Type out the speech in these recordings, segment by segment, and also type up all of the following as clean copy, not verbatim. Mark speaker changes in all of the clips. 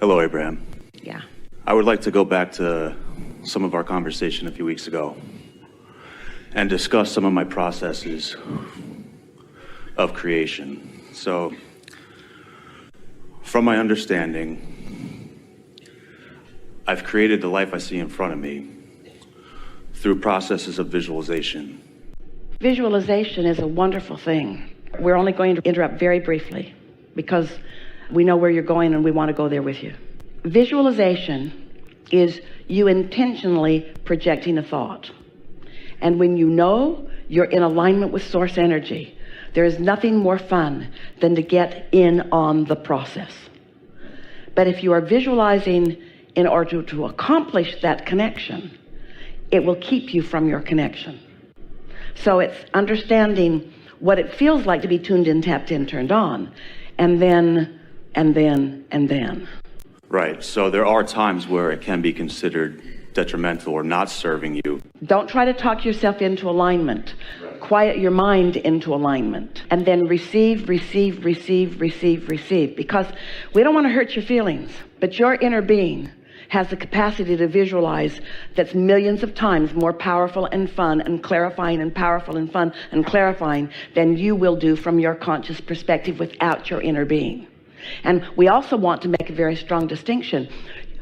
Speaker 1: Hello, Abraham.
Speaker 2: Yeah.
Speaker 1: I would like to go back to some of our conversation a few weeks ago and discuss some of my processes of creation. So, from my understanding, I've created the life I see in front of me through processes of visualization.
Speaker 2: Visualization is a wonderful thing. We're only going to interrupt very briefly because we know where you're going and we want to go there with you. Visualization is you intentionally projecting a thought. And when you know you're in alignment with source energy, there is nothing more fun than to get in on the process. But if you are visualizing in order to accomplish that connection, it will keep you from your connection. So it's understanding what it feels like to be tuned in, tapped in, turned on, and then.
Speaker 1: Right, so there are times where it can be considered detrimental or not serving you.
Speaker 2: Don't try to talk yourself into alignment. Right. Quiet your mind into alignment. And then receive, because we don't want to hurt your feelings, but your inner being has the capacity to visualize that's millions of times more powerful and fun and clarifying and powerful and fun and clarifying than you will do from your conscious perspective without your inner being. And we also want to make a very strong distinction.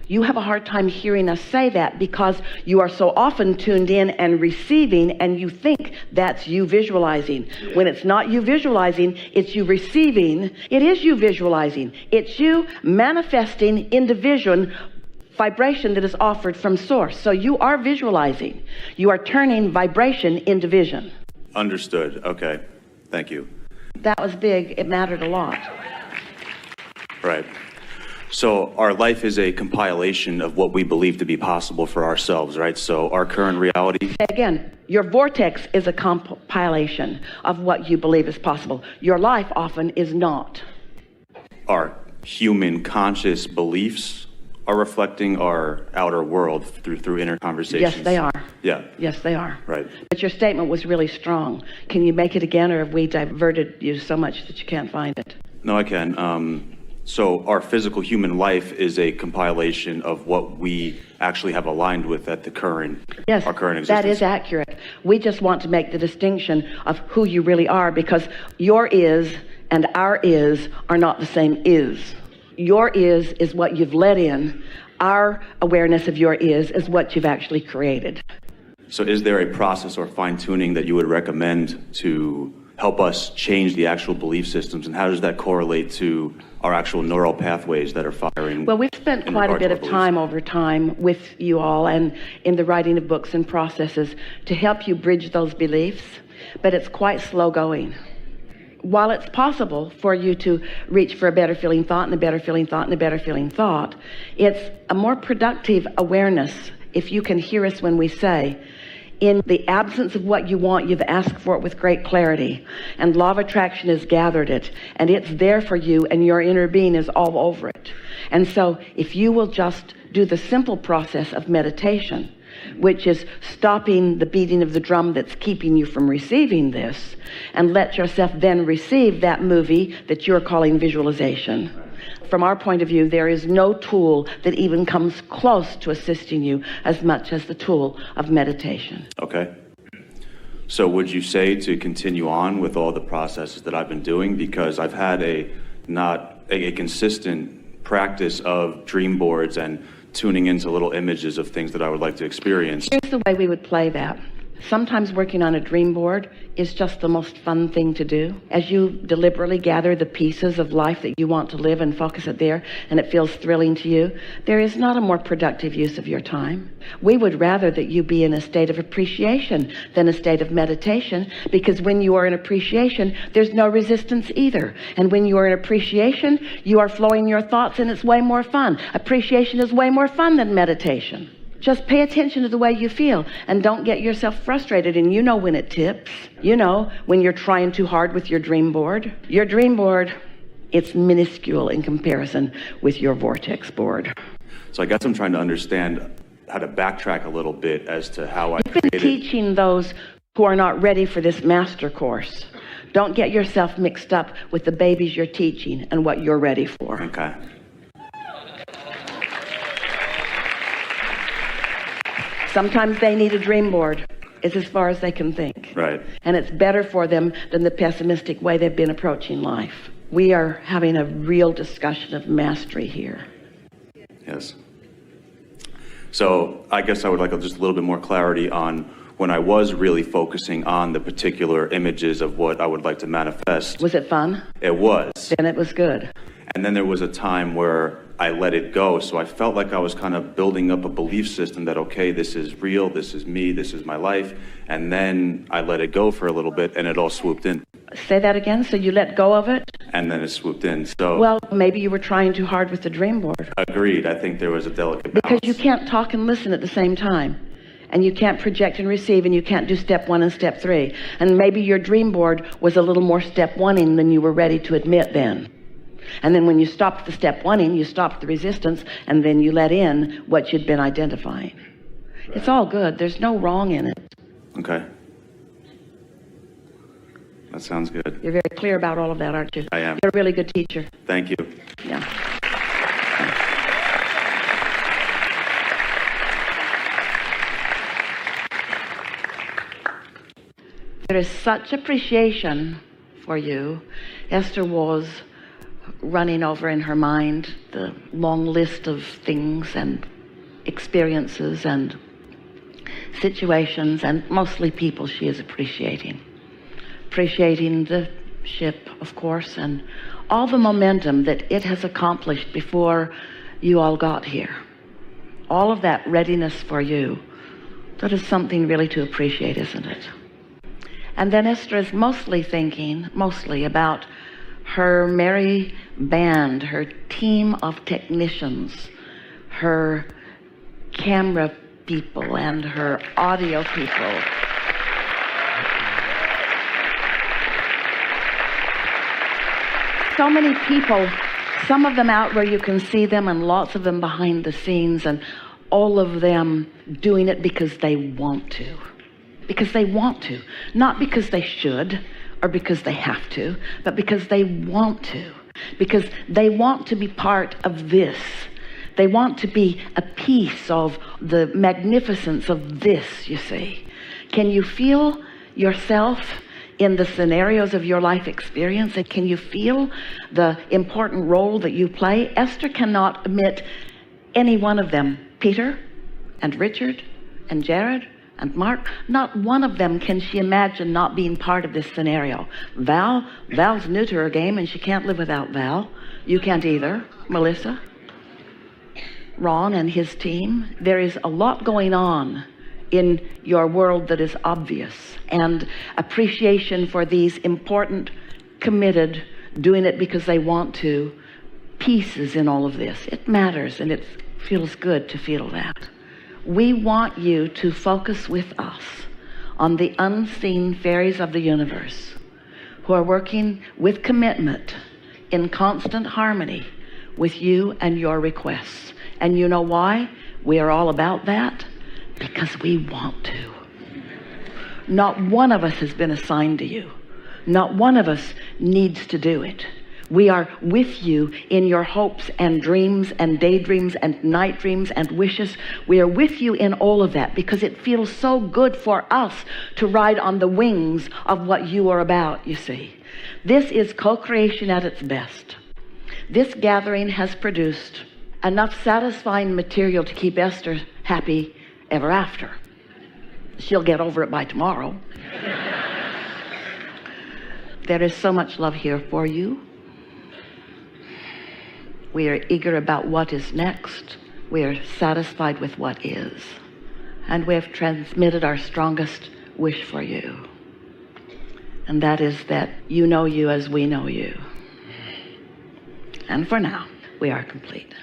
Speaker 2: You have a hard time hearing us say that because you are so often tuned in and receiving, and you think that's you visualizing. When it's not you visualizing, it's you receiving. It is you visualizing. It's you manifesting into vision vibration that is offered from source. So you are visualizing. You are turning vibration into vision.
Speaker 1: Understood. Okay. Thank you.
Speaker 2: That was big. It mattered a lot.
Speaker 1: Right. So our life is a compilation of what we believe to be possible for ourselves, right? So our current reality.
Speaker 2: Again, your vortex is a compilation of what you believe is possible. Your life often is not.
Speaker 1: Our human conscious beliefs are reflecting our outer world through inner conversations.
Speaker 2: Yes, they are.
Speaker 1: Yeah.
Speaker 2: Yes, they are.
Speaker 1: Right.
Speaker 2: But your statement was really strong. Can you make it again, or have we diverted you so much that you can't find it?
Speaker 1: No, I can. So our physical human life is a compilation of what we actually have aligned with at the current,
Speaker 2: yes,
Speaker 1: our current existence.
Speaker 2: That is accurate. We just want to make the distinction of who you really are, because your is and our is are not the same is. Your is what you've let in. Our awareness of your is what you've actually created.
Speaker 1: So is there a process or fine-tuning that you would recommend to help us change the actual belief systems, and how does that correlate to our actual neural pathways that are firing?
Speaker 2: Well, we've spent quite a bit of time over time with you all and in the writing of books and processes to help you bridge those beliefs, but it's quite slow going. While it's possible for you to reach for a better feeling thought and a better feeling thought and a better feeling thought, it's a more productive awareness if you can hear us when we say, in the absence of what you want, you've asked for it with great clarity, and law of attraction has gathered it, and it's there for you, and your inner being is all over it. And so if you will just do the simple process of meditation, which is stopping the beating of the drum that's keeping you from receiving this, and let yourself then receive that movie that you're calling visualization. From our point of view, there is no tool that even comes close to assisting you as much as the tool of meditation.
Speaker 1: Okay. So would you say to continue on with all the processes that I've been doing? Because I've had not a consistent practice of dream boards and tuning into little images of things that I would like to experience.
Speaker 2: Here's the way we would play that. Sometimes working on a dream board is just the most fun thing to do. As you deliberately gather the pieces of life that you want to live and focus it there, and it feels thrilling to you, there is not a more productive use of your time. We would rather that you be in a state of appreciation than a state of meditation, because when you are in appreciation, there's no resistance either. And when you are in appreciation, you are flowing your thoughts, and it's way more fun. Appreciation is way more fun than meditation. Just pay attention to the way you feel and don't get yourself frustrated. And you know when it tips. You know when you're trying too hard with your dream board. Your dream board, it's minuscule in comparison with your vortex board.
Speaker 1: So I guess I'm trying to understand how to backtrack a little bit as to how
Speaker 2: You've been teaching those who are not ready for this master course. Don't get yourself mixed up with the babies you're teaching and what you're ready for.
Speaker 1: Okay.
Speaker 2: Sometimes they need a dream board. It's as far as they can think.
Speaker 1: Right.
Speaker 2: And it's better for them than the pessimistic way they've been approaching life. We are having a real discussion of mastery here.
Speaker 1: Yes. So I guess I would like just a little bit more clarity on when I was really focusing on the particular images of what I would like to manifest.
Speaker 2: Was it fun?
Speaker 1: It was.
Speaker 2: Then it was good.
Speaker 1: And then there was a time where I let it go. So I felt like I was kind of building up a belief system that, okay, this is real, this is me, this is my life. And then I let it go for a little bit and it all swooped in.
Speaker 2: Say that again. So you let go of it?
Speaker 1: And then it swooped in. So
Speaker 2: well, maybe you were trying too hard with the dream board.
Speaker 1: Agreed. I think there was a delicate balance.
Speaker 2: Because you can't talk and listen at the same time. And you can't project and receive, and you can't do step 1 and step 3. And maybe your dream board was a little more step 1-ing than you were ready to admit then. And then when you stopped the step 1-ing, you stopped the resistance, and then you let in what you'd been identifying. Right. It's all good. There's no wrong in it.
Speaker 1: Okay. That sounds good.
Speaker 2: You're very clear about all of that, aren't you?
Speaker 1: I am.
Speaker 2: You're a really good teacher.
Speaker 1: Thank you.
Speaker 2: Yeah. There is such appreciation for you. Esther was running over in her mind the long list of things and experiences and situations, and mostly people she is appreciating. Appreciating the ship, of course, and all the momentum that it has accomplished before you all got here. All of that readiness for you. That is something really to appreciate, isn't it? And then Esther is mostly thinking, about her merry band, her team of technicians, her camera people and her audio people. So many people, some of them out where you can see them and lots of them behind the scenes, and all of them doing it because they want to. Because they want to, not because they should or because they have to, but because they want to, because they want to be part of this. They want to be a piece of the magnificence of this, you see. Can you feel yourself in the scenarios of your life experience? And can you feel the important role that you play? Esther cannot omit any one of them. Peter and Richard and Jared and Mark, not one of them can she imagine not being part of this scenario. Val's new to her game and she can't live without Val. You can't either. Melissa, Ron and his team. There is a lot going on in your world that is obvious, and appreciation for these important, committed, doing it because they want to, pieces in all of this. It matters, and it feels good to feel that. We want you to focus with us on the unseen fairies of the universe who are working with commitment in constant harmony with you and your requests. And you know why? We are all about that. Because we want to. Not one of us has been assigned to you. Not one of us needs to do it. We are with you in your hopes and dreams and daydreams and night dreams and wishes. We are with you in all of that because it feels so good for us to ride on the wings of what you are about, you see. This is co-creation at its best. This gathering has produced enough satisfying material to keep Esther happy ever after. She'll get over it by tomorrow. There is so much love here for you. We are eager about what is next. We are satisfied with what is. And we have transmitted our strongest wish for you. And that is that you know you as we know you. And for now, we are complete.